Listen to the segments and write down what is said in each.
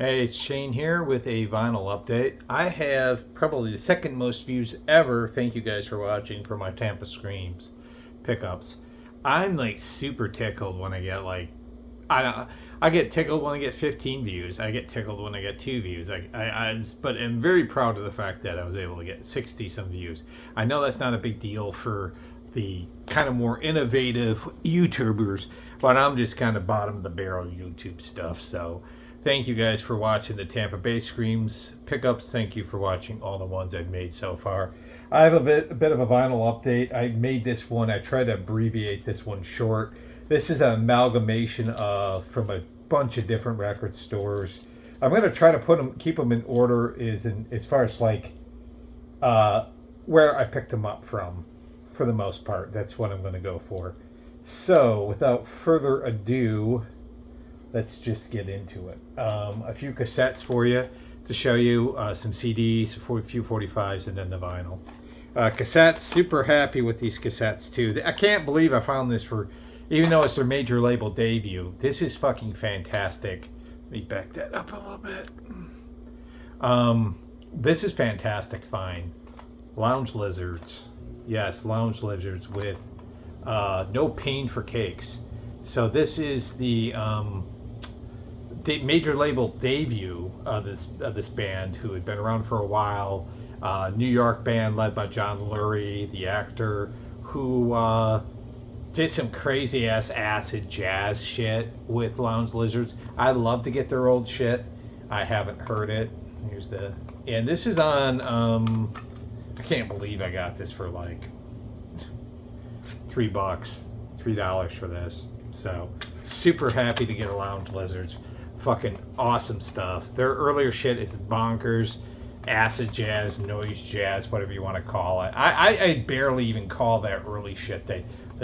Hey, it's Shane here with a vinyl update. I have probably the second most views ever. Thank you guys for watching for my Tampa Screams pickups. I'm like super tickled when I get I get tickled when I get 15 views. I get tickled when I get 2 views. But I'm very proud of the fact that I was able to get 60 some views. I know that's not a big deal for the kind of more innovative YouTubers, but I'm just kind of bottom of the barrel YouTube stuff. So thank you guys for watching the Tampa Bay Screams pickups. Thank you for watching all the ones I've made so far. I have a bit of a vinyl update. I made this one. I tried to abbreviate this one short. This is an amalgamation from a bunch of different record stores. I'm going to try to keep them in order as far as where I picked them up from, for the most part. That's what I'm going to go for. So without further ado, let's just get into it. A few cassettes for you to show you, some CDs, a few 45s, and then the vinyl. Cassettes, super happy with these cassettes too. I can't believe I found this even though it's their major label debut. This is fucking fantastic. Let me back that up a little bit. This is fantastic find. Lounge Lizards. Yes, Lounge Lizards with No Pain for Cakes. So this is the major label debut of this band, who had been around for a while. New York band led by John Lurie, the actor, who did some crazy ass acid jazz shit with Lounge Lizards. I'd love to get their old shit. I haven't heard it. And this is on, I can't believe I got this for like $3 for this. So super happy to get a Lounge Lizards. Fucking awesome stuff. Their earlier shit is bonkers. Acid jazz, noise jazz, whatever you want to call it. I barely even call that early shit they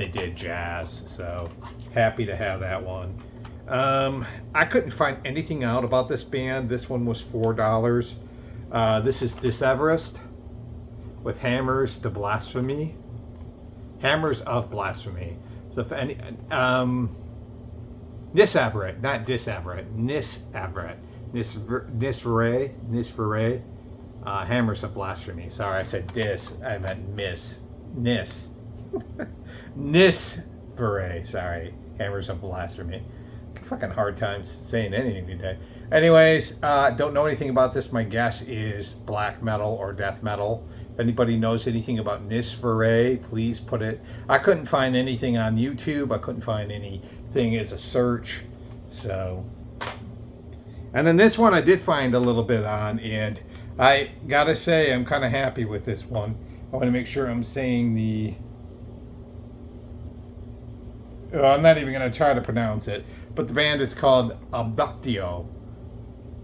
did jazz. So happy to have that one. I couldn't find anything out about this band. This one was $4. This is Diseverest with Hammers to Blasphemy. Hammers of Blasphemy. So if any Nisaverett, not Disaverett, Nisaverett, Nisveré, Hammers of Blasphemy. Sorry, I said dis, I meant Nis, Nisveré. Sorry, Hammers of Blasphemy. Fucking hard times saying anything today. Anyways, don't know anything about this. My guess is black metal or death metal. If anybody knows anything about Nisveré, please put it. I couldn't find anything on YouTube. I couldn't find anything as a search. So, and then this one I did find a little bit on, and I gotta say I'm kind of happy with this one. I want to make sure I'm saying I'm not even going to try to pronounce it, but the band is called Abductio.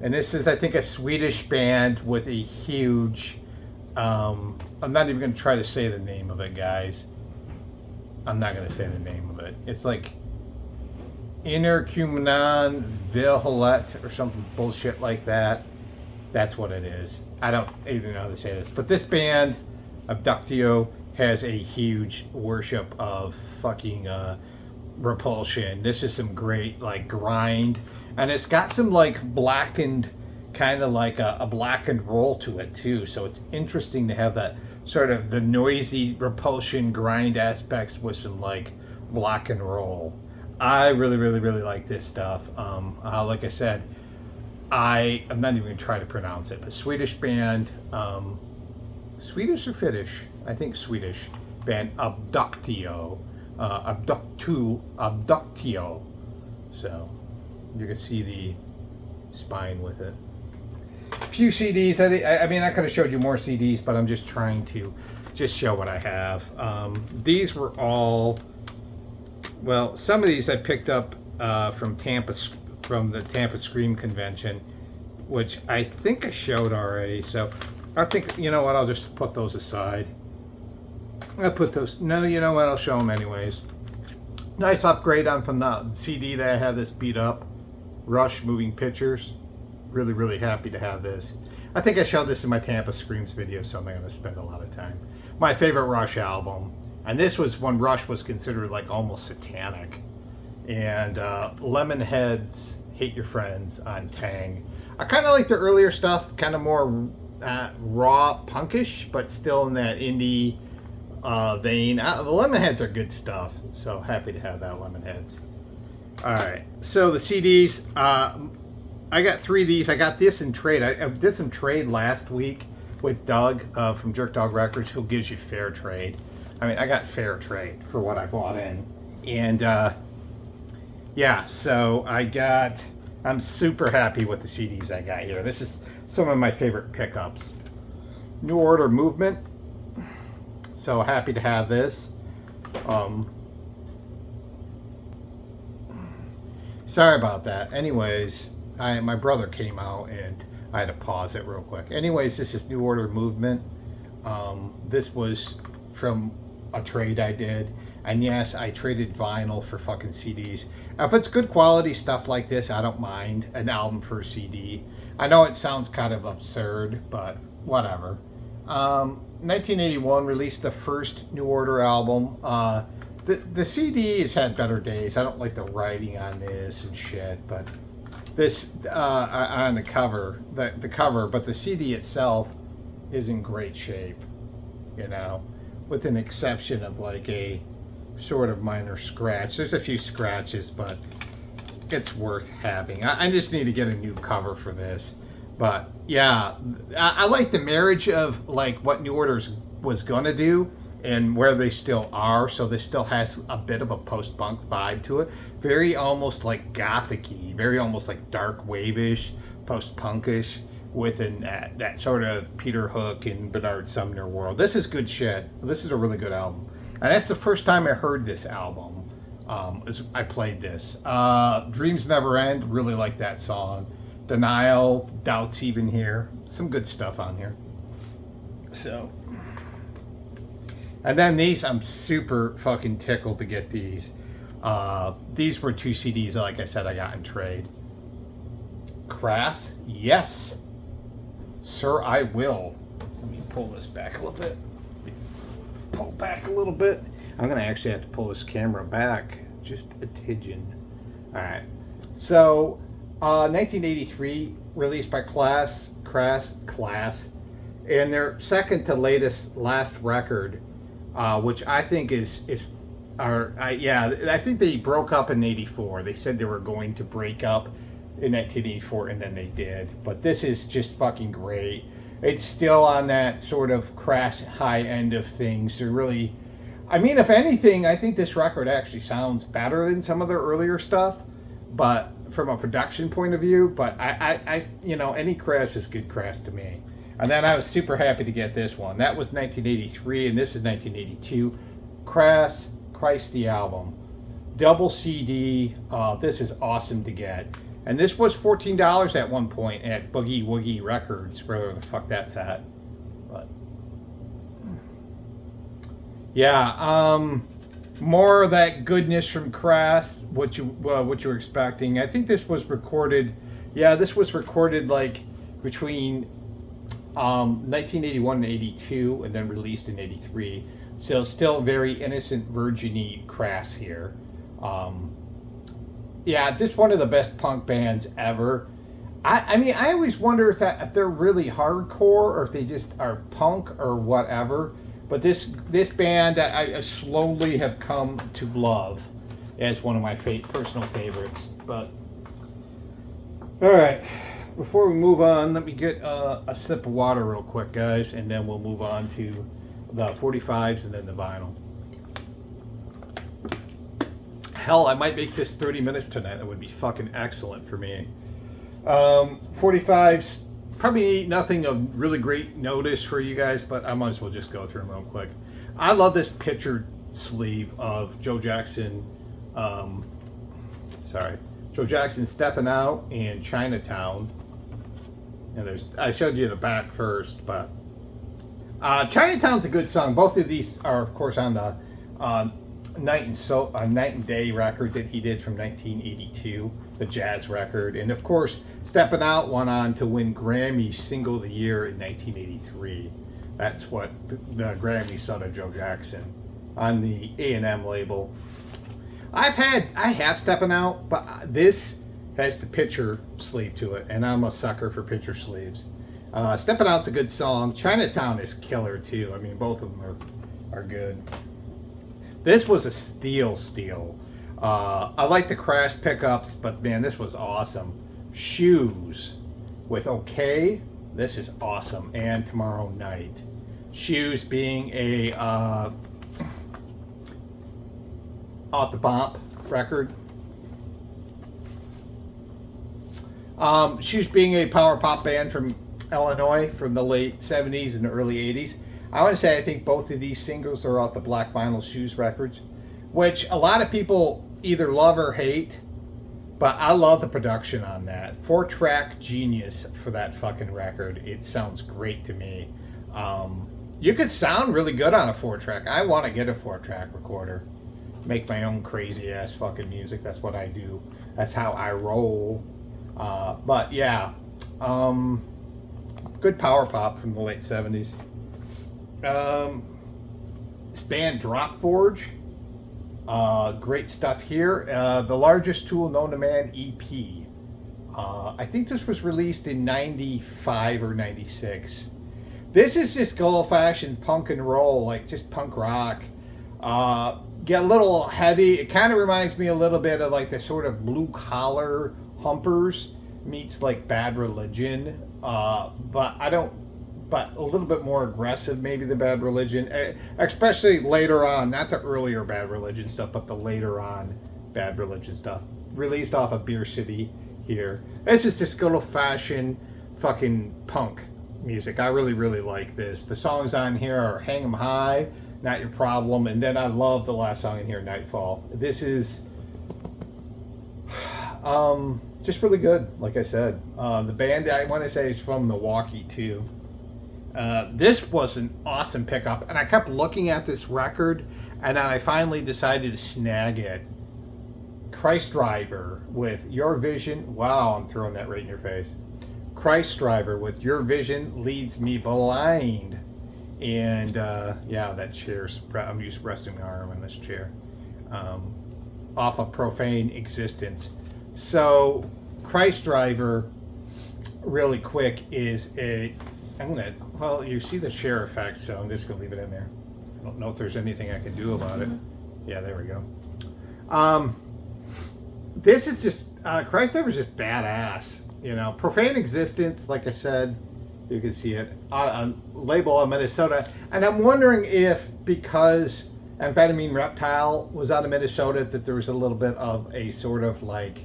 And this is, I think, a Swedish band with a huge, I'm not even going to try to say the name of it, guys. I'm not going to say the name of it. It's like Innerkumenan Vilhelett or something bullshit like that. That's what it is. I don't even know how to say this. But this band, Abductio, has a huge worship of fucking Repulsion. This is some great like grind, and it's got some like blackened, kind of like a blackened roll to it too. So it's interesting to have that sort of the noisy Repulsion grind aspects with some like black and roll. I really like this stuff. Like I said, I'm not even going to try to pronounce it, but Swedish band, Swedish or Finnish? I think Swedish band, Abductio. Abductio. So you can see the spine with it. A few CDs. I mean, I could have showed you more CDs, but I'm just trying to show what I have. These were all, well, some of these I picked up from the Tampa Scream Convention, which I think I showed already. So I think, you know what, I'll just put those aside. I'll put those, no, you know what, I'll show them anyways. Nice upgrade from the CD that I had this beat up. Rush Moving Pictures. Really happy to have this. I think I showed this in my Tampa Screams video, so I'm not going to spend a lot of time. My favorite Rush album. And this was when Rush was considered like almost satanic. And Lemonheads Hate Your Friends on Tang. I kind of like the earlier stuff, kind of more raw punkish, but still in that indie vein. The Lemonheads are good stuff, so happy to have that Lemonheads. Alright, so the CDs, I got 3 of these. I got this in trade. I did some trade last week with Doug from Jerk Dog Records, who gives you fair trade. I mean, I got fair trade for what I bought in. And yeah, so I'm super happy with the CDs I got here. This is some of my favorite pickups. New Order Movement. So happy to have this. Sorry about that. Anyways, my brother came out and I had to pause it real quick. Anyways, this is New Order Movement. This was from a trade I did. And yes, I traded vinyl for fucking CDs. If it's good quality stuff like this, I don't mind an album for a CD. I know it sounds kind of absurd, but whatever. 1981 released the first New Order album. The CD has had better days. I don't like the writing on this and shit, but this on the cover, but the CD itself is in great shape, you know, with an exception of like a sort of minor scratch. There's a few scratches, but it's worth having. I just need to get a new cover for this. But yeah, I like the marriage of like what New Order was gonna do and where they still are. So this still has a bit of a post-punk vibe to it. Very almost like gothic-y, very almost like dark wave-ish, post-punkish, within that sort of Peter Hook and Bernard Sumner world. This is good shit. This is a really good album. And that's the first time I heard this album. I played this. Dreams Never End, really like that song. Denial, Doubts Even Here. Some good stuff on here. So, and then these, I'm super fucking tickled to get these. These were 2 CDs, like I said, I got in trade. Crass, yes. Sir, I will. Let me pull this back a little bit. Pull back a little bit. I'm going to actually have to pull this camera back just a tidgeon. Alright. So, 1983, released by Crass, and their second to last record, which I think I think they broke up in 84. They said they were going to break up in 1984, and then they did. But this is just fucking great. It's still on that sort of Crass high end of things. They're really, I mean, if anything, I think this record actually sounds better than some of their earlier stuff, but from a production point of view. But I you know, any Crass is good Crass to me. And then I was super happy to get this one. That was 1983, and this is 1982. Crass, Christ the Album. Double CD. This is awesome to get. And this was $14 at one point at Boogie Woogie Records, wherever the fuck that's at. But yeah, more of that goodness from Crass, what you were expecting. I think this was recorded. Yeah, this was recorded like between 1981 and 82, and then released in 83. So still very innocent, virgin-y Crass here. Yeah, just one of the best punk bands ever. I mean, I always wonder if they're really hardcore or if they just are punk or whatever. But this band I slowly have come to love as one of my personal favorites. But all right, before we move on, let me get a sip of water real quick, guys, and then we'll move on to the 45s and then the vinyl. Hell, I might make this 30 minutes tonight. That would be fucking excellent for me. 45s, probably nothing of really great notice for you guys, but I might as well just go through them real quick. I love this pictured sleeve of Joe Jackson. Joe Jackson Stepping Out and Chinatown. And I showed you the back first, but Chinatown's a good song. Both of these are, of course, on the Night and Day record that he did from 1982, the jazz record. And of course, Steppin' Out went on to win Grammy Single of the Year in 1983. That's what the Grammy son of Joe Jackson on the A&M label. I have Steppin' Out, but this has the picture sleeve to it, and I'm a sucker for picture sleeves. Steppin' Out's a good song. Chinatown is killer too. I mean, both of them are good. This was a steal. I like the Crass pickups, but man, this was awesome. Shoes with OK. This is awesome. And Tomorrow Night. Shoes being a Off the Bump record. Shoes being a power pop band from Illinois from the late 70s and early 80s. I want to say I think both of these singles are off the Black Vinyl Shoes records, which a lot of people either love or hate, but I love the production on that. 4-track genius for that fucking record. It sounds great to me. You could sound really good on a 4-track. I want to get a 4-track recorder. Make my own crazy ass fucking music. That's what I do. That's how I roll. But yeah, good power pop from the late 70s. This band Drop Forge, great stuff here. The Largest Tool Known to Man EP. I think this was released in 95 or 96. This is just good old-fashioned punk and roll, like just punk rock. Get a little heavy. It kind of reminds me a little bit of like the sort of blue collar Humpers meets like Bad Religion, but a little bit more aggressive maybe than Bad Religion, especially later on, not the earlier Bad Religion stuff, but the later on Bad Religion stuff. Released off of Beer City here. This is just good old-fashioned fucking punk music. I really, really like this. The songs on here are Hang 'em High, Not Your Problem, and then I love the last song in here, Nightfall. This is just really good, like I said. The band, I want to say, is from Milwaukee, too. This was an awesome pickup, and I kept looking at this record, and then I finally decided to snag it. Christ Driver with Your Vision. Wow, I'm throwing that right in your face. Christ Driver with Your Vision Leads Me Blind. And yeah, that chair's, I'm just resting my arm on this chair. Off of Profane Existence. So, Christ Driver, really quick, is well, you see the chair effect, so I'm just going to leave it in there. I don't know if there's anything I can do about it. Yeah, there we go. This is just, Christ Driver is just badass. You know, Profane Existence, like I said, you can see it on label of Minnesota. And I'm wondering if, because Amphetamine Reptile was out of Minnesota, that there was a little bit of a sort of like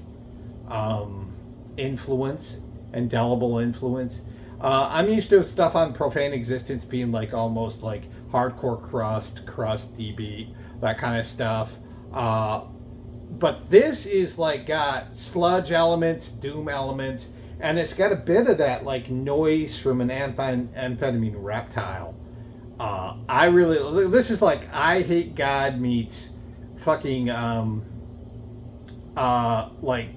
influence, indelible influence. I'm used to stuff on Profane Existence being like almost like hardcore crust, D-beat, that kind of stuff. But this is like got sludge elements, doom elements, and it's got a bit of that like noise from an Amphetamine Reptile. I really, this is like I Hate God meets fucking like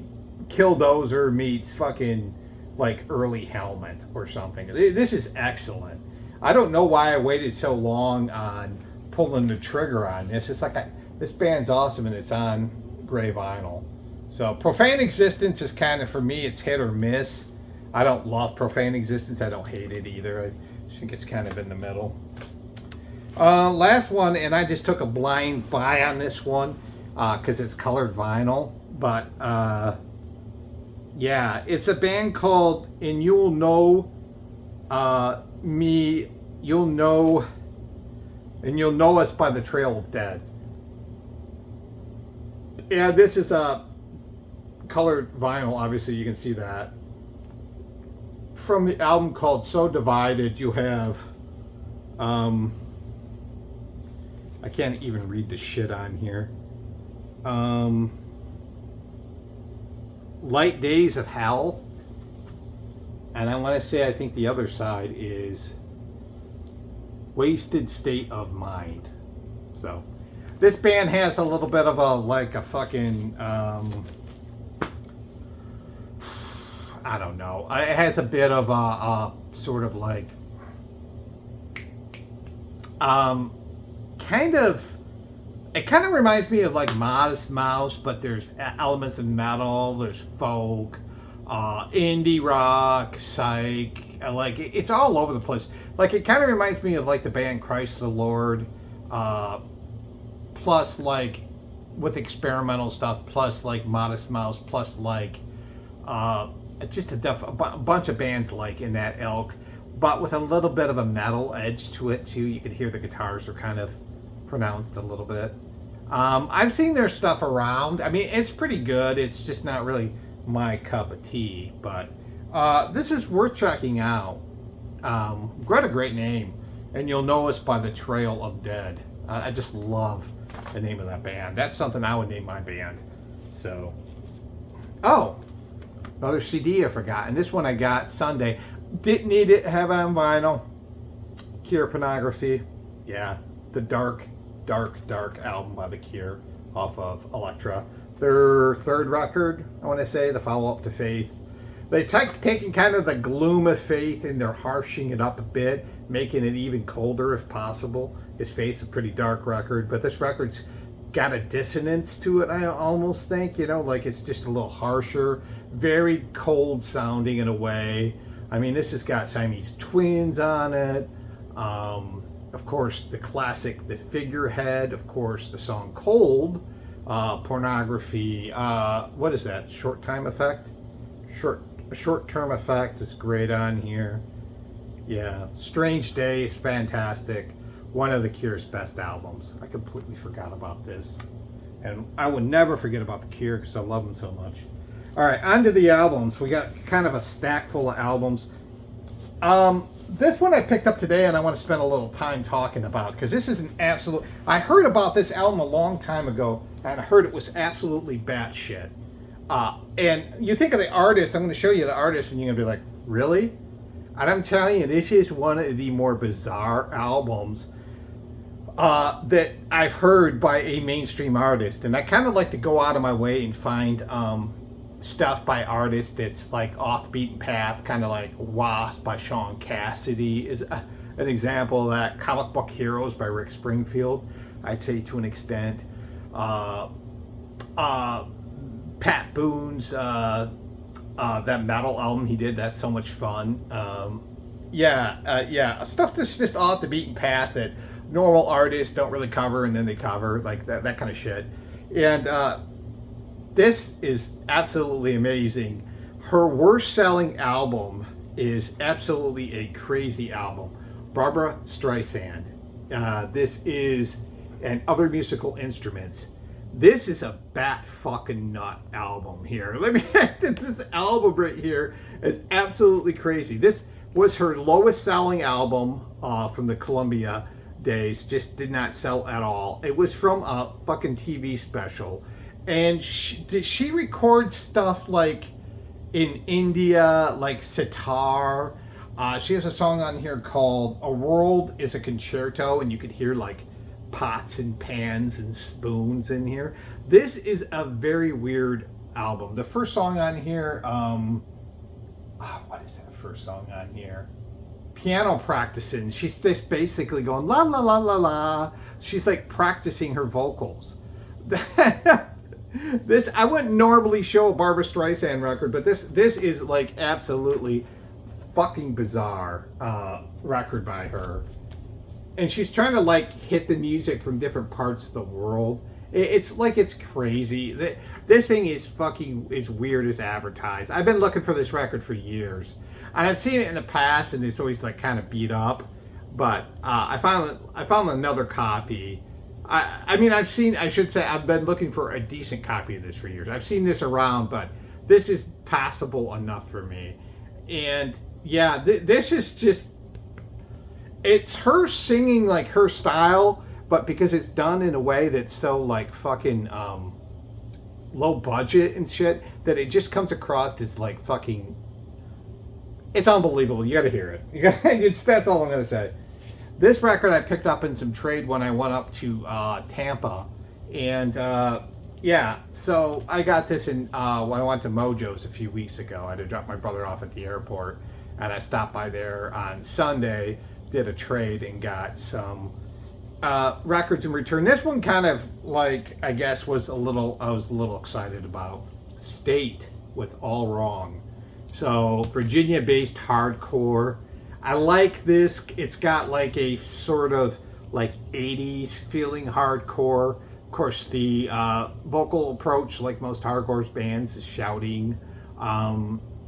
Killdozer meets fucking like early Helmet or something. This is excellent. I don't know why I waited so long on pulling the trigger on this. It's like this band's awesome and it's on gray vinyl. So Profane Existence is kind of, for me, it's hit or miss. I don't love Profane Existence. I don't hate it either. I just think it's kind of in the middle. Last one, and I just took a blind buy on this one because it's colored vinyl. But yeah, it's a band called And You'll Know Me, You'll Know, and You'll Know Us by the Trail of Dead. Yeah, this is a colored vinyl, obviously you can see that. From the album called So Divided, you have, I can't even read the shit on here. Light Days of Hell. And I want to say, I think the other side is Wasted State of Mind. So, this band has a little bit of a, like a fucking, I don't know. It has a bit of a sort of like, kind of It kind of reminds me of like Modest Mouse, but there's elements of metal, there's folk, indie rock, psych. Like it's all over the place. Like it kind of reminds me of like the band Christ the Lord, plus like with experimental stuff, plus like Modest Mouse, plus like just a bunch of bands like in that ilk, but with a little bit of a metal edge to it too. You could hear the guitars are kind of pronounced a little bit. I've seen their stuff around. I mean, it's pretty good. It's just not really my cup of tea, but this is worth checking out. Got a great name, and you'll know us by the Trail of Dead. I just love the name of that band. That's something I would name my band. So, oh, another CD I forgot, and this one I got Sunday. Didn't need it, have it on vinyl. Cure Pornography. Yeah, the dark album by The Cure off of Elektra. Their third record, I want to say, the follow-up to Faith. They taking kind of the gloom of Faith and they're harshing it up a bit, making it even colder if possible. His Faith's a pretty dark record, but this record's got a dissonance to it, I almost think, you know, like it's just a little harsher, very cold sounding in a way. I mean, this has got Siamese Twins on it. Of course, the classic, The Figurehead. Of course, the song Cold. Pornography. What is that? Short-time effect? Short-term effect is great on here. Yeah. Strange Days, fantastic. One of The Cure's best albums. I completely forgot about this. And I would never forget about The Cure because I love them so much. All right, on to the albums. We got kind of a stack full of albums. This one I picked up today and I want to spend a little time talking about because this is an absolute... I heard about this album a long time ago and I heard it was absolutely batshit. And you think of the artist, I'm going to show you the artist and you're going to be like, really? And I'm telling you, this is one of the more bizarre albums that I've heard by a mainstream artist. And I kind of like to go out of my way and find stuff by artists that's like off the beaten path, kind of like Wasp by Sean Cassidy is an example of that. Comic Book Heroes by Rick Springfield, I'd say to an extent. Pat Boone's that metal album he did, that's so much fun. Stuff that's just off the beaten path that normal artists don't really cover and then they cover, like that kind of shit. And this is absolutely amazing. Her worst selling album is absolutely a crazy album. Barbra Streisand. This is, and Other Musical Instruments. This is a bat fucking nut album here. This album right here is absolutely crazy. This was her lowest selling album from the Columbia days. Just did not sell at all. It was from a fucking TV special. And did she record stuff like in India, like sitar? She has a song on here called A World is a Concerto, and you could hear like pots and pans and spoons in here. This is a very weird album. The first song on here, what is that first song on here? Piano Practicing. She's just basically going la la la la la. She's like practicing her vocals. This, I wouldn't normally show a Barbra Streisand record, but this is like absolutely fucking bizarre record by her. And she's trying to like hit the music from different parts of the world. It's like, it's crazy. This thing is fucking as weird as advertised. I've been looking for this record for years. And I've seen it in the past and it's always like kind of beat up. But I found another copy. I've been looking for a decent copy of this for years. I've seen this around, but this is passable enough for me. And yeah, this is just, it's her singing like her style, but because it's done in a way that's so like fucking low budget and shit, that it just comes across as like fucking, it's unbelievable. You gotta hear it. That's all I'm gonna say. This record I picked up in some trade when I went up to Tampa, and so I got this in when I went to Mojo's a few weeks ago. I had to drop my brother off at the airport, and I stopped by there on Sunday, did a trade, and got some records in return. This one kind of like I guess I was a little excited about. State with All Wrong. So Virginia-based hardcore. I like this. It's got like a sort of like 80s feeling hardcore. Of course, the vocal approach, like most hardcore bands, is shouting.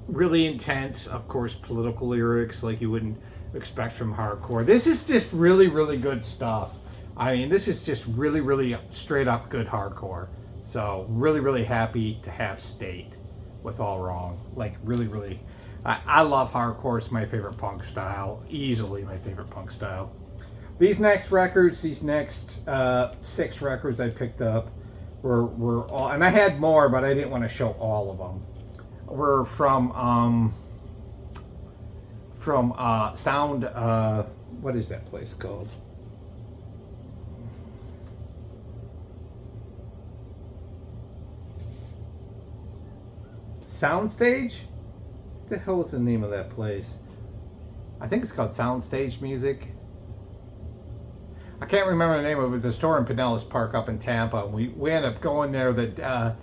Really intense, of course, political lyrics like you wouldn't expect from hardcore. This is just really, really good stuff. I mean, this is just really, really straight up good hardcore. So really, really happy to have State with All Wrong. Like really, really, I love hardcore. It's my favorite punk style. Easily my favorite punk style. These next 6 records I picked up were all, and I had more, but I didn't want to show all of them. Were from Sound. What is that place called? Soundstage? What the hell is the name of that place? I think it's called Soundstage Music. I can't remember the name of it. It was a store in Pinellas Park up in Tampa. We ended up going there. That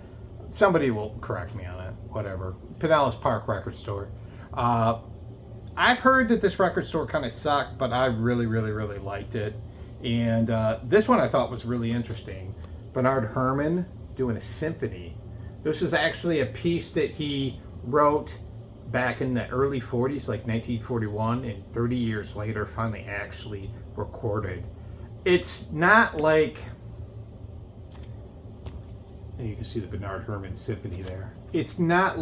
somebody will correct me on it. Whatever. Pinellas Park record store. I've heard that this record store kind of sucked, but I really, really, really liked it. And this one I thought was really interesting. Bernard Herrmann doing a symphony. This is actually a piece that he wrote back in the early 40s, like 1941, and 30 years later finally actually recorded. It's not like, and you can see the Bernard Herrmann symphony there. It's not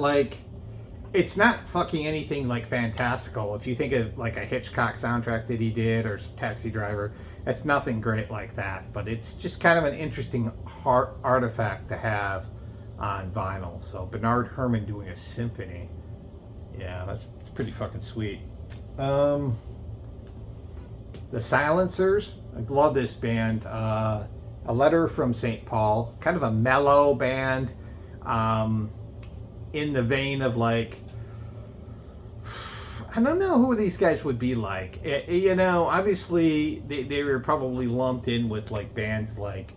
fucking anything like fantastical. If you think of like a Hitchcock soundtrack that he did or Taxi Driver, it's nothing great like that. But it's just kind of an interesting artifact to have on vinyl. So Bernard Herrmann doing a symphony. Yeah, that's pretty fucking sweet. The Silencers. I love this band. A Letter from St. Paul. Kind of a mellow band. In the vein of like, I don't know who these guys would be like. You know, obviously they were probably lumped in with like bands like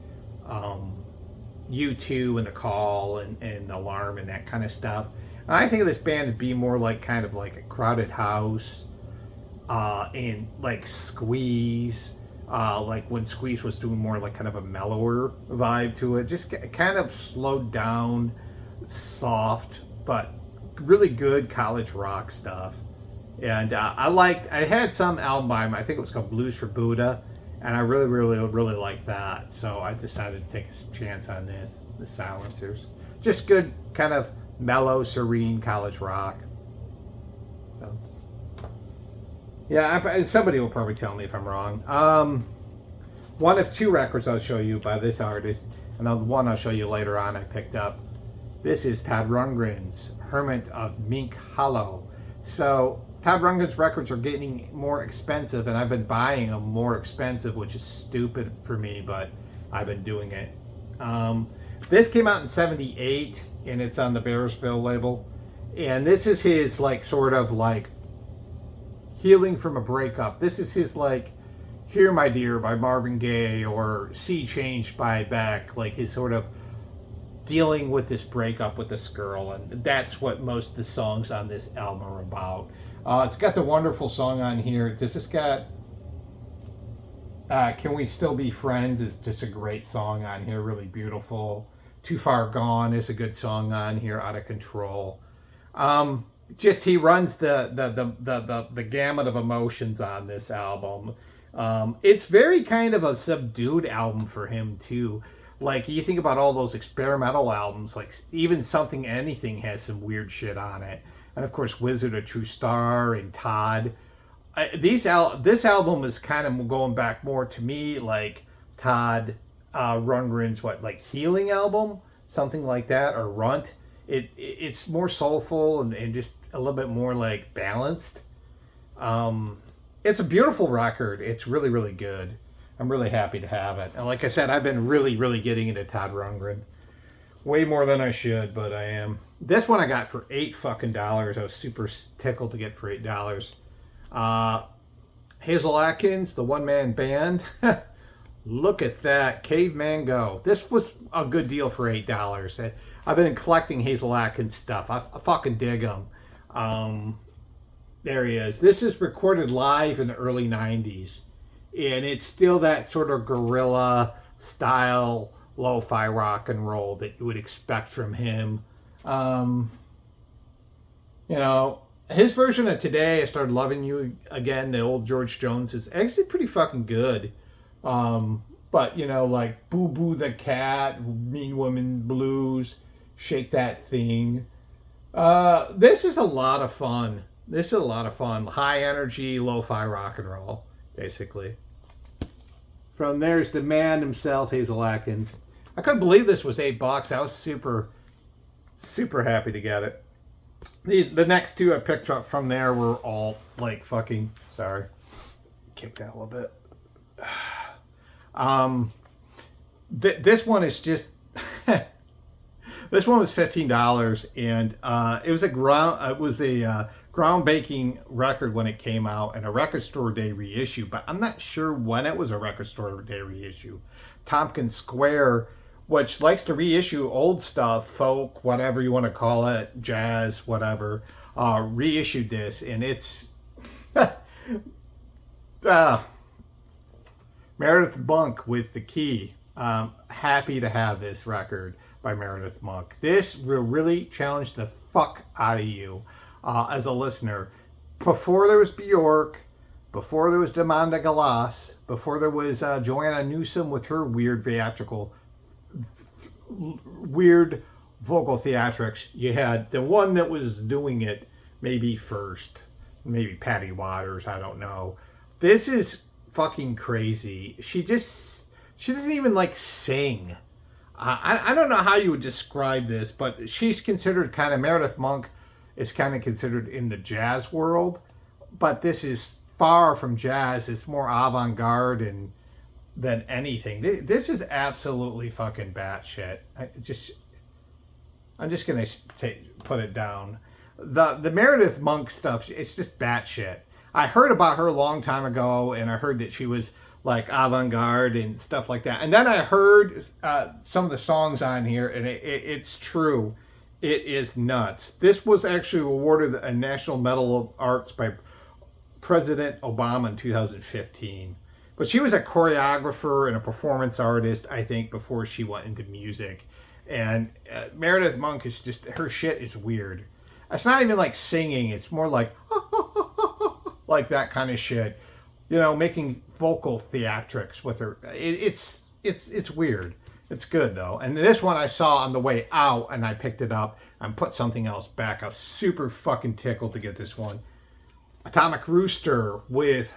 U2 and The Call and Alarm and that kind of stuff. And I think of this band to be more like kind of like a Crowded House and like Squeeze. Like when Squeeze was doing more like kind of a mellower vibe to it. Just kind of slowed down, soft, but really good college rock stuff. And I had some album by him. I think it was called Blues for Buddha. And I really, really, really liked that. So I decided to take a chance on this, the Silencers. Just good, kind of mellow, serene college rock. So, yeah, somebody will probably tell me if I'm wrong. One of 2 records I'll show you by this artist, and the one I'll show you later on I picked up. This is Todd Rundgren's Hermit of Mink Hollow. So Todd Rundgren's records are getting more expensive, and I've been buying them more expensive, which is stupid for me, but I've been doing it. This came out in '78, and it's on the Bearsville label. And this is his like sort of like healing from a breakup. This is his like Here My Dear by Marvin Gaye or Sea Change by Beck, like his sort of dealing with this breakup with this girl, and that's what most of the songs on this album are about. It's got the wonderful song on here. This has got Can We Still Be Friends is just a great song on here, really beautiful. Too Far Gone is a good song on here, Out of Control. Just he runs the gamut of emotions on this album. It's very kind of a subdued album for him too. Like you think about all those experimental albums, like even Something Anything has some weird shit on it, and of course Wizard of True Star and Todd. This album is kind of going back more to me like Todd Rundgren's like Healing album, something like that, or Runt. It's more soulful and just a little bit more like balanced. It's a beautiful record. It's really, really good. I'm really happy to have it. And like I said, I've been really, really getting into Todd Rundgren. Way more than I should, but I am. This one I got for $8 fucking. I was super tickled to get for $8. Hazel Atkins, the one-man band. Look at that. Caveman Go. This was a good deal for $8. I've been collecting Hazel Atkins stuff. I fucking dig them. There he is. This is recorded live in the early 90s. And it's still that sort of guerrilla style lo-fi rock and roll that you would expect from him. You know, his version of Today, I Started Loving You Again, the old George Jones, is actually pretty fucking good. But, you know, like Boo Boo the Cat, Mean Woman Blues, Shake That Thing. This is a lot of fun. This is a lot of fun. High energy, lo-fi rock and roll, basically. From there's the man himself, Hazel Atkins. I couldn't believe this was $8. I was super, super happy to get it. The next two I picked up from there were all like fucking, sorry, kick that a little bit. This one is just this one was $15, and it was a groundbreaking record when it came out, and a record store day reissue. But I'm not sure when it was a record store day reissue. Tompkins Square, which likes to reissue old stuff, folk, whatever you want to call it, jazz, whatever, reissued this, and it's Meredith Monk with The Key. Happy to have this record by Meredith Monk. This will really challenge the fuck out of you as a listener. Before there was Bjork, before there was Demanda Galas, before there was Joanna Newsom with her weird vocal theatrics, you had the one that was doing it maybe first, maybe Patty Waters, I don't know. This is fucking crazy. She doesn't even like sing. I don't know how you would describe this, but she's considered kind of, Meredith Monk is kind of considered in the jazz world, but this is far from jazz. It's more avant-garde and than anything. This is absolutely fucking batshit. I'm just gonna put it down. The Meredith Monk stuff, it's just batshit. I heard about her a long time ago, and I heard that she was like avant-garde and stuff like that. And then I heard some of the songs on here, and it's true. It is nuts. This was actually awarded a National Medal of Arts by President Obama in 2015. But she was a choreographer and a performance artist, I think, before she went into music. And Meredith Monk is just, her shit is weird. It's not even like singing. It's more like, like that kind of shit. You know, making vocal theatrics with her. It's weird. It's good, though. And this one I saw on the way out, and I picked it up and put something else back. I was super fucking tickled to get this one. Atomic Rooster with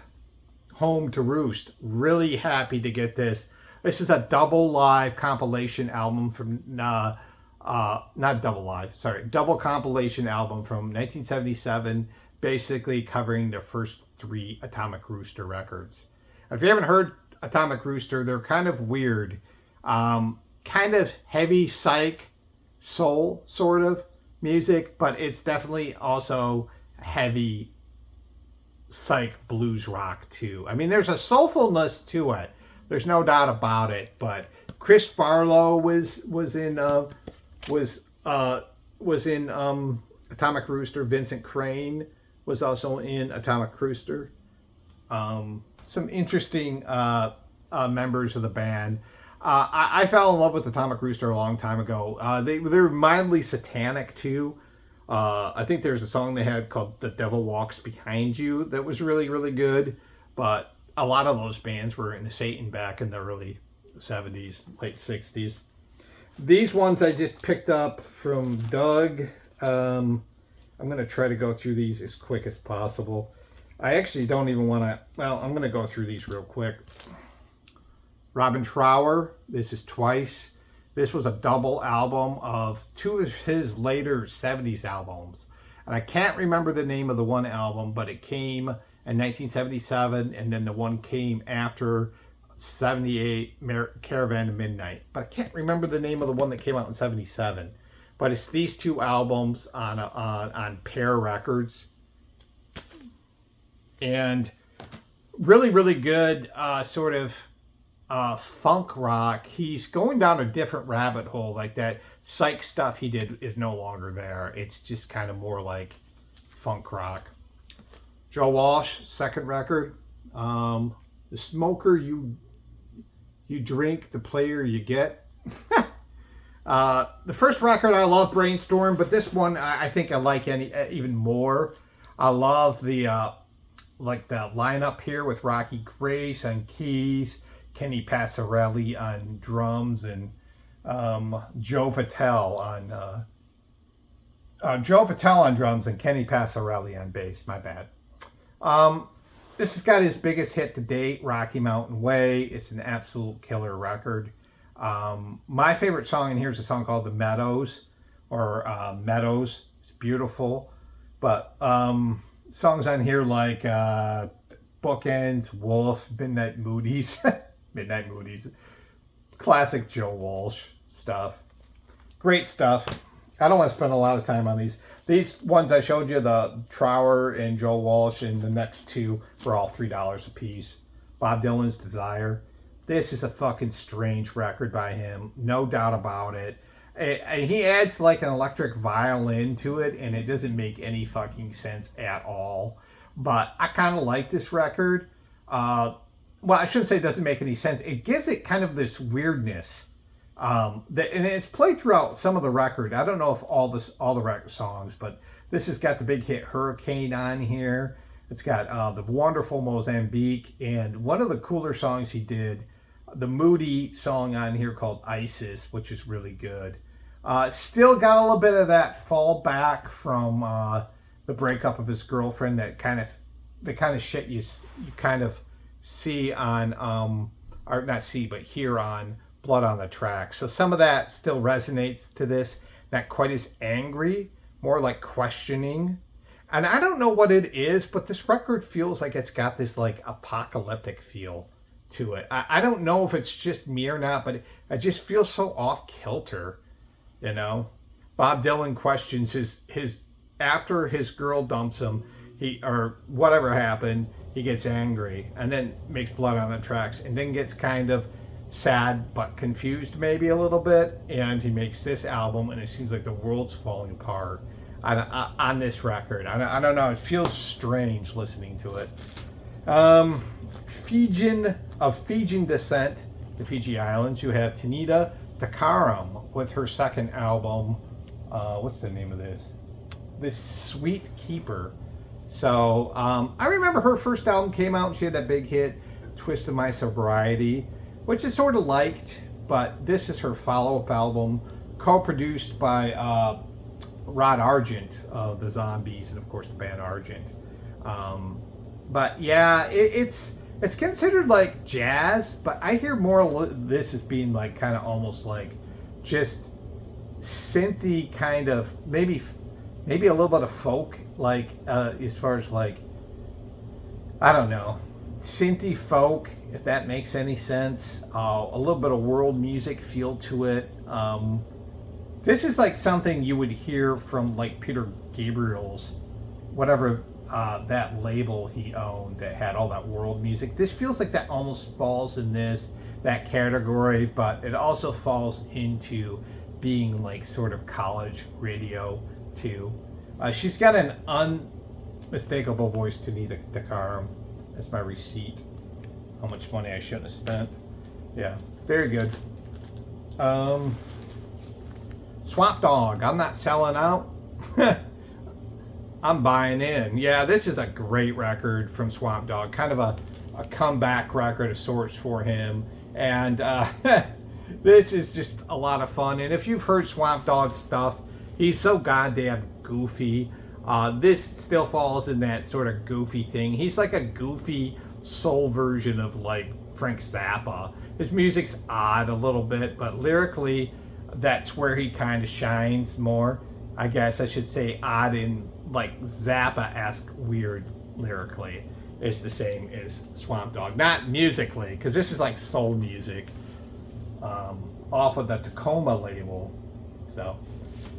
Home to Roost. Really happy to get this. This is a double live compilation album from, not double live, sorry, double compilation album from 1977, basically covering the first 3 Atomic Rooster records. If you haven't heard Atomic Rooster, they're kind of weird. Kind of heavy psych, soul sort of music, but it's definitely also heavy psych blues rock too. I mean, there's a soulfulness to it. There's no doubt about it. But Chris Farlow was in Atomic Rooster. Vincent Crane was also in Atomic Rooster. Some interesting members of the band. I fell in love with Atomic Rooster a long time ago. They're mildly satanic too. I think there's a song they had called "The Devil Walks Behind You" that was really, really good. But a lot of those bands were into Satan back in the early 70s, late 60s. These ones I just picked up from Doug. I'm going to try to go through these as quick as possible. I actually don't even want to... Well, I'm going to go through these real quick. Robin Trower, this is Twice. This was a double album of 2 of his later 70s albums. And I can't remember the name of the one album, but it came in 1977, and then the one came after 78, Caravan to Midnight. But I can't remember the name of the one that came out in 77. But it's these 2 albums on Pear Records. And really, really good sort of funk rock. He's going down a different rabbit hole. Like that psych stuff he did is no longer there. It's just kind of more like funk rock. Joe Walsh, second record. The smoker you drink, the player you get. The first record I love Brainstorm, but this one I think I like even more. I love the like the lineup here with Rocky Grace on keys, Kenny Passarelli on drums, and Joe Vitale on drums and Kenny Passarelli on bass. My bad. This has got his biggest hit to date, Rocky Mountain Way. It's an absolute killer record. My favorite song in here is a song called The Meadows, or Meadows. It's beautiful. But songs on here like Bookends, Wolf, Midnight Moodies. Midnight Moodies. Classic Joe Walsh stuff. Great stuff. I don't want to spend a lot of time on these. These ones I showed you, the Trower and Joe Walsh, and the next two were all $3 a piece. Bob Dylan's Desire. This is a fucking strange record by him. No doubt about it. He adds like an electric violin to it, and it doesn't make any fucking sense at all. But I kind of like this record. Well, I shouldn't say it doesn't make any sense. It gives it kind of this weirdness. And it's played throughout some of the record. I don't know if all the record songs, but this has got the big hit Hurricane on here. It's got the wonderful Mozambique, and one of the cooler songs he did, the moody song on here called Isis, which is really good. Still got a little bit of that fallback from the breakup of his girlfriend, the kind of shit you kind of see on or not see but hear on Blood on the Tracks. So some of that still resonates to this. Not quite as angry, more like questioning. And I don't know what it is, but this record feels like it's got this like apocalyptic feel to it. I don't know if it's just me or not, but it just feels so off kilter, you know. Bob Dylan questions his after his girl dumps him, or whatever happened, he gets angry and then makes Blood on the Tracks, and then gets kind of sad but confused maybe a little bit, and he makes this album, and it seems like the world's falling apart on this record. I don't know, it feels strange listening to it. Fijian descent, the Fiji Islands, you have Tanita Takaram with her second album. What's the name of this? This Sweet Keeper. So I remember her first album came out and she had that big hit, Twist of My Sobriety, which I sort of liked, but this is her follow-up album, co-produced by Rod Argent of the Zombies and of course the band Argent. But yeah, it's considered like jazz, but I hear more of this as being like kind of almost like just synthy kind of, maybe a little bit of folk, like as far as like, I don't know, synthy folk, if that makes any sense. A little bit of world music feel to it. This is like something you would hear from like Peter Gabriel's, whatever that label he owned that had all that world music. This feels like that almost falls in that category, but it also falls into being like sort of college radio too. She's got an unmistakable voice, Tanita Takaram. That's my receipt. How much money I shouldn't have spent. Yeah, very good. Swamp Dogg, I'm not selling out. I'm buying in. Yeah, this is a great record from Swamp Dogg. Kind of a comeback record of sorts for him. And this is just a lot of fun. And if you've heard Swamp Dogg stuff, he's so goddamn goofy. This still falls in that sort of goofy thing. He's like a goofy soul version of like Frank Zappa. His music's odd a little bit, but lyrically, that's where he kind of shines more. I guess I should say odd in like Zappa-esque weird lyrically. It's the same as Swamp Dogg. Not musically, because this is like soul music off of the Tacoma label. So,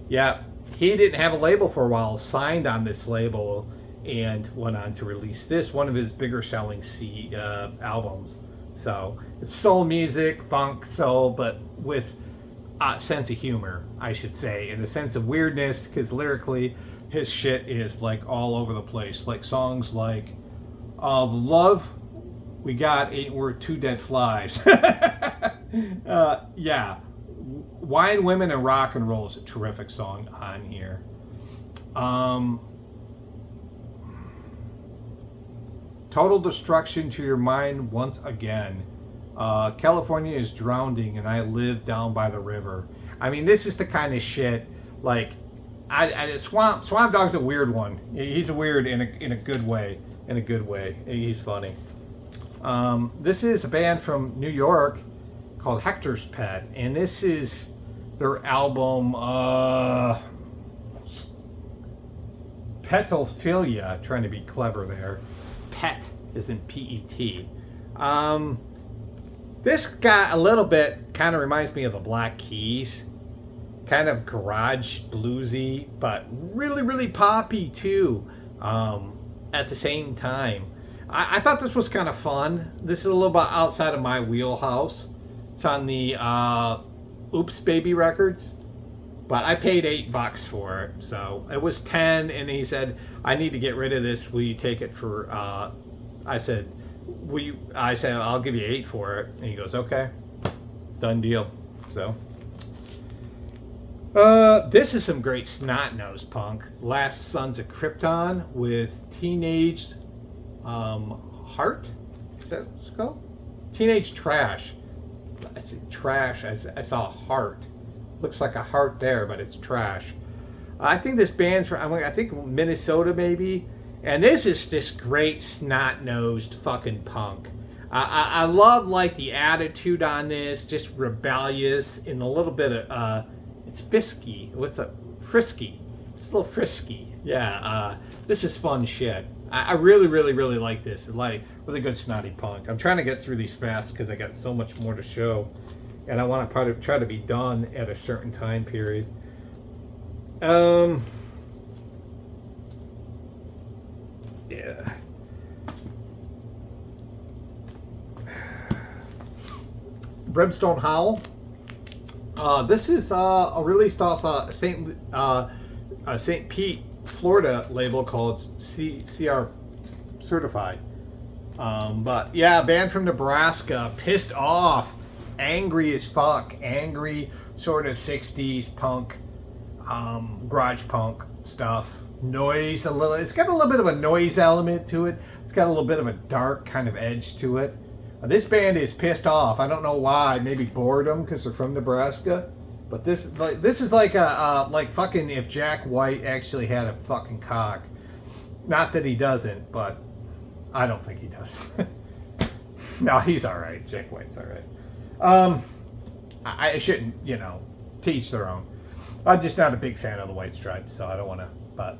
yeah, he didn't have a label for a while, signed on this label, and went on to release this, one of his bigger selling albums. So it's soul music, funk, soul, but with a sense of humor, I should say, and a sense of weirdness, because lyrically, his shit is like all over the place. Like songs like Love, We Got Ain't Worth Two Dead Flies. Yeah. Wine, Women, and Rock and Roll is a terrific song on here. Total Destruction to Your Mind Once Again. California is drowning and I live down by the river. I mean, this is the kind of shit, like, Swamp Dog's a weird one. He's a weird in a good way. In a good way. He's funny. This is a band from New York called Hector's Pet, and this is their album Petophilia. Trying to be clever there. Pet is in P-E-T. This got a little bit, kind of reminds me of the Black Keys. Kind of garage bluesy, but really, really poppy too, at the same time. I thought this was kind of fun. This is a little bit outside of my wheelhouse. It's on the Oops Baby Records, but I paid $8 for it. So it was 10, and he said, I need to get rid of this. Will you take it for, I said, I'll give you 8 for it. And he goes, okay, done deal. So this is some great snot-nosed punk. Last Sons of Krypton with Teenage Heart? Is that what it's called? Teenage Trash. I see trash. I saw a heart. Looks like a heart there, but it's trash. I think this band's from, I think Minnesota maybe. And this is just great snot-nosed fucking punk. I love like the attitude on this, just rebellious and a little bit of it's frisky. What's up? Frisky. It's a little frisky. Yeah. This is fun shit. I really, really, really like this. It's like really good snotty punk. I'm trying to get through these fast because I got so much more to show, and I want to try to be done at a certain time period. Yeah. Brimstone Howl. This is released off St. Pete, Florida label called CR Certified. But yeah, band from Nebraska, pissed off, angry as fuck, angry sort of 60s punk, garage punk stuff. Noise a little. It's got a little bit of a noise element to it. It's got a little bit of a dark kind of edge to it. This band is pissed off. I don't know why. Maybe boredom because they're from Nebraska. But this is like like fucking if Jack White actually had a fucking cock. Not that he doesn't, but I don't think he does. No, he's all right. Jack White's all right. I shouldn't, teach their own. I'm just not a big fan of the White Stripes, so I don't want to. But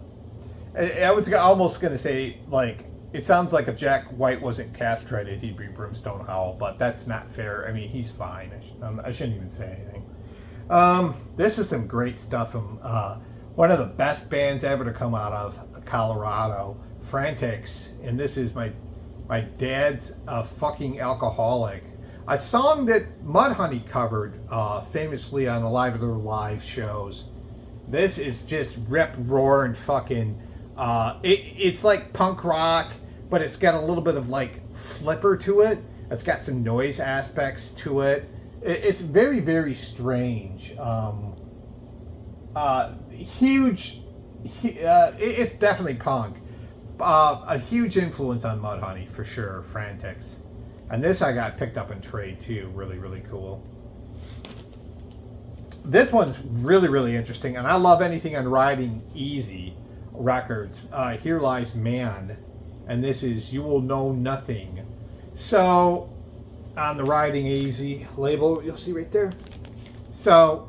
I was almost going to say, like, it sounds like if Jack White wasn't castrated, he'd be Brimstone Howl, but that's not fair. I mean, he's fine. I shouldn't even say anything. This is some great stuff from one of the best bands ever to come out of Colorado, Frantics, and this is my dad's fucking alcoholic. A song that Mudhoney covered famously on a lot of their live shows. This is just rip roaring fucking. It's like punk rock, but it's got a little bit of like flipper to it. It's got some noise aspects to it. It's very, very strange. Huge. It's definitely punk. A huge influence on Mudhoney for sure. Frantics, and this I got picked up in trade too. Really, really cool. This one's really, really interesting, and I love anything on Riding Easy Records. Here Lies Man, and this is You Will Know Nothing. So on the Riding Easy label, you'll see right there. So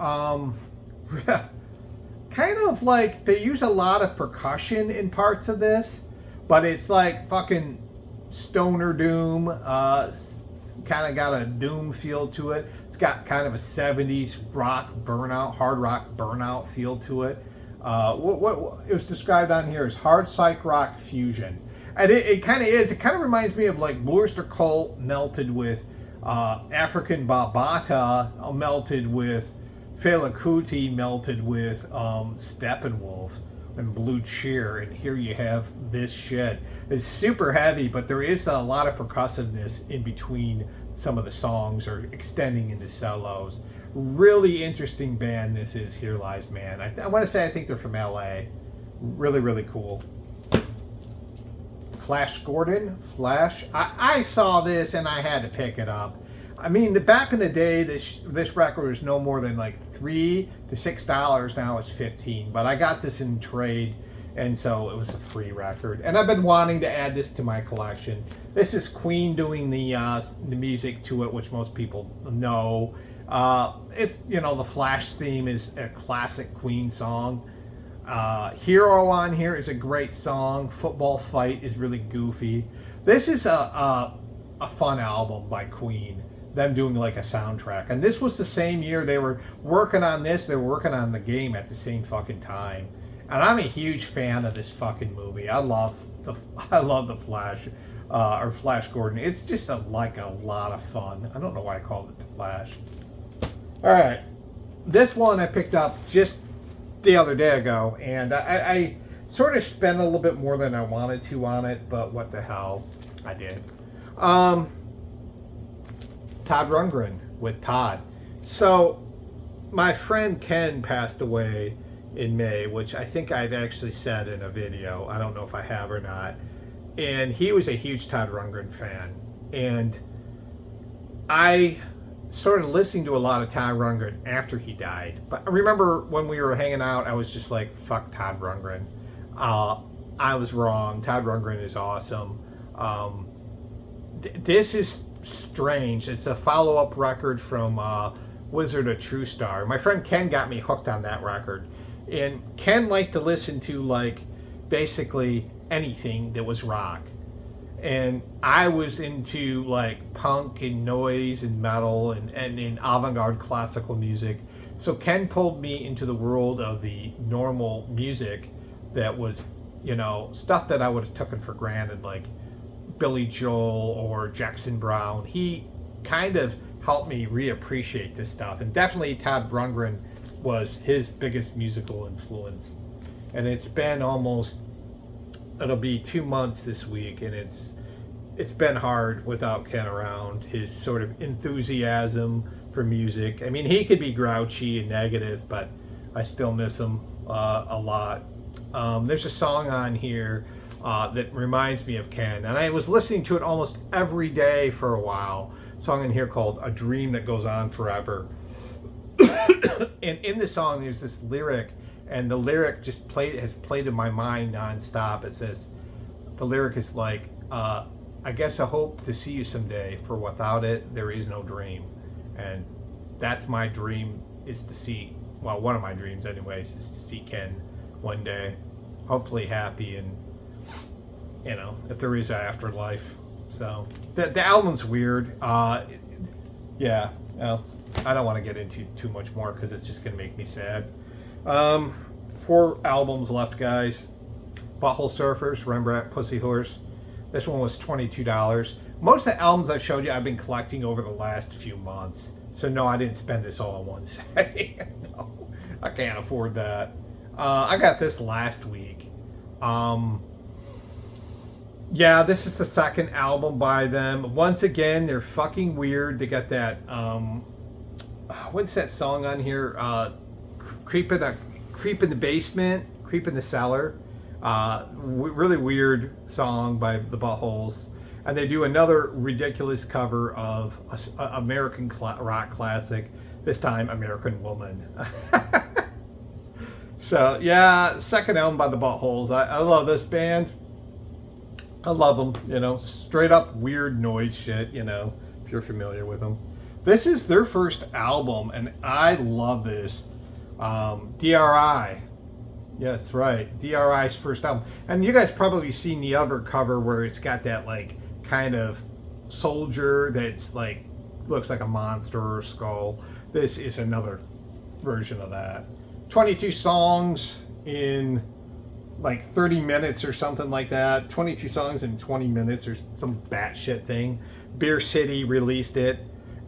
kind of like they use a lot of percussion in parts of this, but it's like fucking stoner doom, kind of got a doom feel to it. It's got kind of a 70s rock burnout, hard rock burnout feel to it. What it was described on here as hard psych rock fusion, and it kind of is. It kind of reminds me of like Blue Oyster Cult melted with African Bambata melted with Fela Kuti, melted with Steppenwolf and Blue Cheer, and here you have this shit. It's super heavy, but there is a lot of percussiveness in between some of the songs or extending into solos. Really interesting band this is, Here Lies Man. I want to say I think they're from LA. Really, really cool. Flash Gordon, Flash. I saw this and I had to pick it up. I mean, back in the day, this record was no more than like $3 to $6. Now it's $15. But I got this in trade, and so it was a free record. And I've been wanting to add this to my collection. This is Queen doing the music to it, which most people know. It's, you know, the Flash theme is a classic Queen song. Hero on here is a great song. Football Fight is really goofy. This is a fun album by Queen. Them doing like a soundtrack. And this was the same year they were working on this. They were working on the game at the same fucking time. And I'm a huge fan of this fucking movie. I love the Flash, or Flash Gordon. It's just like a lot of fun. I don't know why I called it the Flash. All right, this one I picked up just the other day ago, and I sort of spent a little bit more than I wanted to on it, but what the hell, I did. Todd Rundgren with Todd. So my friend Ken passed away in May, which I think I've actually said in a video. I don't know if I have or not. And he was a huge Todd Rundgren fan. And I started listening to a lot of Todd Rundgren after he died. But I remember when we were hanging out, I was just like, fuck Todd Rundgren. I was wrong. Todd Rundgren is awesome. This is strange. It's a follow-up record from Wizard of True Star. My friend Ken got me hooked on that record. And Ken liked to listen to, like, basically anything that was rock. And I was into, like, punk and noise and metal and in avant-garde classical music. So Ken pulled me into the world of the normal music that was, you know, stuff that I would have taken for granted, like Billy Joel or Jackson Browne. He kind of helped me reappreciate this stuff. And definitely Todd Rundgren was his biggest musical influence. And it's been almost, it'll be 2 months this week, and it's been hard without Ken around. His sort of enthusiasm for music. I mean, he could be grouchy and negative, but I still miss him a lot. There's a song on here that reminds me of Ken, and I was listening to it almost every day for a while. A song in here called "A Dream That Goes On Forever." And in the song, there's this lyric, and the lyric just has played in my mind nonstop. It says, the lyric is like, I guess I hope to see you someday, for without it, there is no dream. And that's my dream, is to see, well, one of my dreams anyways, is to see Ken one day, hopefully happy, and, you know, if there is an afterlife. So, the album's weird. Yeah, well, I don't want to get into too much more because it's just going to make me sad. 4 albums left, guys. Butthole Surfers, Rembrandt, Pussy Horse. This one was $22. Most of the albums I've showed you, I've been collecting over the last few months. So no, I didn't spend this all in one setting. No, I can't afford that. I got this last week. Yeah, this is the second album by them. Once again, they're fucking weird. They got that, what's that song on here? Creep in the Basement, Creep in the Cellar. Really weird song by the Buttholes. And they do another ridiculous cover of an American rock classic, this time American Woman. So, yeah, second album by the Buttholes. I love this band. I love them, you know, straight up weird noise shit, you know, if you're familiar with them. This is their first album, and I love this. DRI. Yes, right. DRI's first album. And you guys probably seen the other cover where it's got that, like, kind of soldier that's, like, looks like a monster or a skull. This is another version of that. 22 songs in, like, 30 minutes or something like that. 22 songs in 20 minutes or some batshit thing. Beer City released it.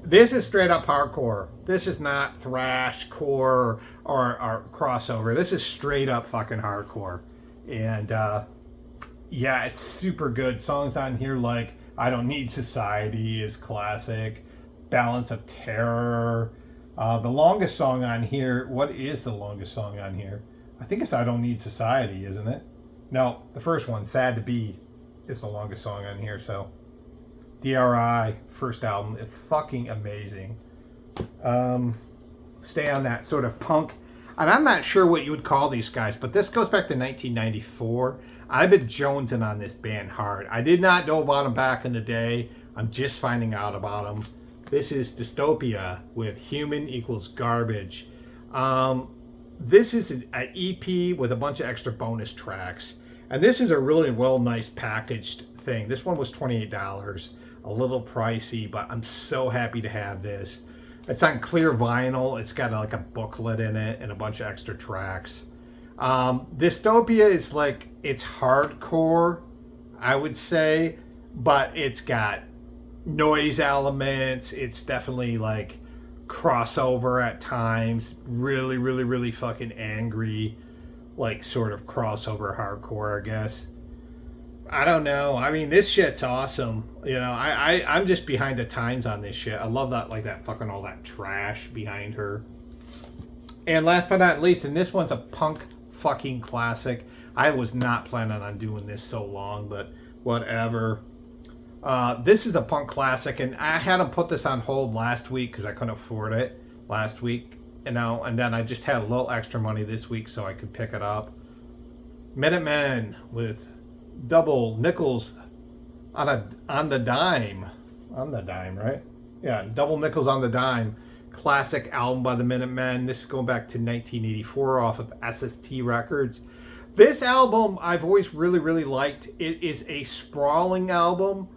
This is straight up hardcore. This is not thrash core or crossover. This is straight up fucking hardcore. And yeah, it's super good. Songs on here like I Don't Need Society is classic. Balance of Terror. The longest song on here, what is the longest song on here? I think it's I Don't Need Society, isn't it? No, the first one, Sad to Be, is the longest song on here. So DRI, first album, it's fucking amazing. Stay on that sort of punk. And I'm not sure what you would call these guys, but this goes back to 1994. I've been jonesing on this band hard. I did not know about them back in the day. I'm just finding out about them. This is Dystopia with Human Equals Garbage. This is an EP with a bunch of extra bonus tracks. And this is a really nice packaged thing. This one was $28, a little pricey, but I'm so happy to have this. It's on clear vinyl. It's got like a booklet in it and a bunch of extra tracks. Dystopia is like, it's hardcore, I would say, but it's got noise elements. It's definitely like crossover at times. Really fucking angry, like sort of crossover hardcore, I guess. I don't know. I mean, this shit's awesome. You know, I'm just behind the times on this shit. I love that, like that fucking all that trash behind her. And last but not least, and this one's a punk fucking classic. I was not planning on doing this so long, but whatever. This is a punk classic, and I had to put this on hold last week because I couldn't afford it last week, you know, and then I just had a little extra money this week so I could pick it up. Minutemen with double nickels on the dime, right? Yeah, double nickels on the dime. Classic album by the Minutemen. This is going back to 1984 off of SST Records. This album I've always really liked. It is a sprawling album,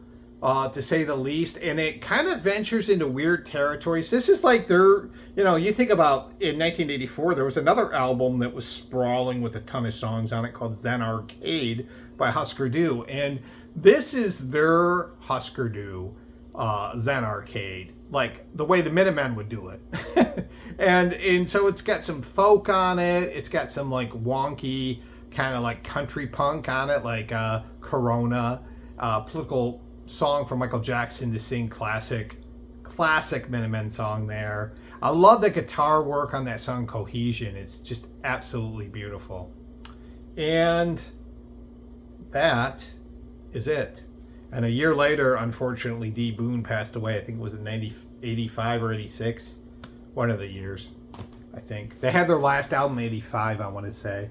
to say the least, and it kind of ventures into weird territories. This is like their, you know, you think about in 1984, there was another album that was sprawling with a ton of songs on it called Zen Arcade by Husker Du, and this is their Husker Du Zen Arcade, like the way the Minutemen would do it. and so it's got some folk on it. It's got some like wonky kind of like country punk on it, like Corona, political song from Michael Jackson to sing classic Minutemen song there. I love the guitar work on that song Cohesion. It's just absolutely beautiful. And that is it. And a year later, unfortunately, D. Boone passed away. I think it was in 85 or 86. One of the years, I think. They had their last album in 85, I want to say.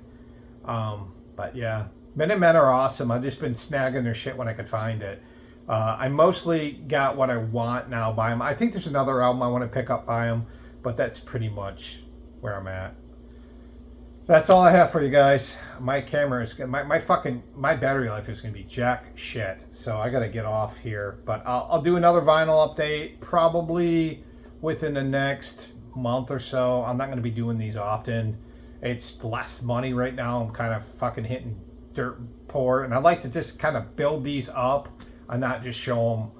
But yeah, Minutemen are awesome. I've just been snagging their shit when I could find it. I mostly got what I want now by them. I think there's another album I want to pick up by them, but that's pretty much where I'm at. That's all I have for you guys. My camera is my battery life is gonna be jack shit, so I gotta get off here. But I'll do another vinyl update probably within the next month or so. I'm not gonna be doing these often. It's less money right now. I'm kind of fucking hitting dirt poor, and I like to just kind of build these up and not just show them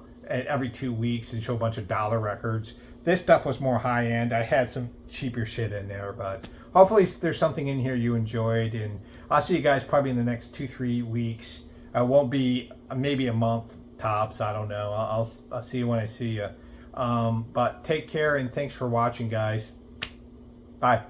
every 2 weeks and show a bunch of dollar records. This stuff was more high end. I had some cheaper shit in there, but hopefully there's something in here you enjoyed, and I'll see you guys probably in the next 2-3 weeks. It won't be maybe a month tops. I don't know. I'll see you when I see you. But take care, and thanks for watching, guys. Bye.